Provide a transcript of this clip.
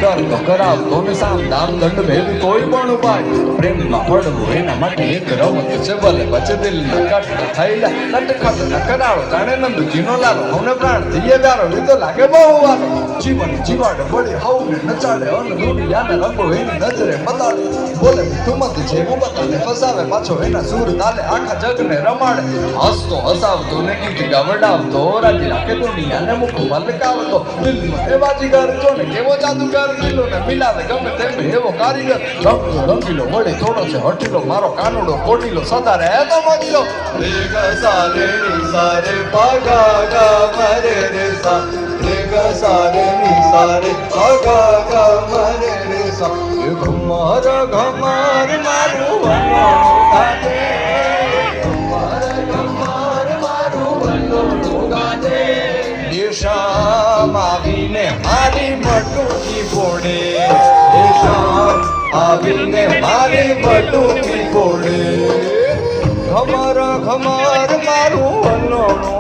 કર તો કરાવતો ને સામ દામ દંડ ભેદ કોઈ પણ ઉપાય પ્રેમમાં પડવું એના માટે એક રમત છે ભલે બચે દિલ ન કટ થઈલા નટખટ ન કરાવો જાણે નંદજીનો લાલો હવને પ્રાણ થઈએ ગારો લીધો લાગે બહુ વાલો જીવન જીવાડે બળી હવને નચાડે અન દુનિયાને રંગો એની નજરે બતાડે બોલે તુમત છે મુબતાને ફસાવે પાછો એના સૂર તાલે આખા જગને રમાડે હસતો હસાવતો ને ગીત ગાવડાવતો રાજી રાખે દુનિયાને મુખ મલકાવતો દિલમાં એ બાજીગર જો ને કેવો જાદુગર દિલો ને મિલાવે ગમે તેમ એવો કારીગર રંગલો રંગીલો વળે થોડો છે હઠીલો મારો કાનુડો કોટીલો સદા રહે તો મગીલો રે ગ સા રે ની સા રે પા ગા ગા મરે રે સા રે ગ સા રે ની સા રે પા ગા ગા મરે રે સા એ ઘમર ઘમર મારું વનોણું ગાજે ઘમર ઘમર મારું વનોણું ગાજે દેશામ આવીને મારી બટુકી ફોડે દેશામ આવીને મારી બટુકી ફોડે ઘમર ઘમર મારું વનોણું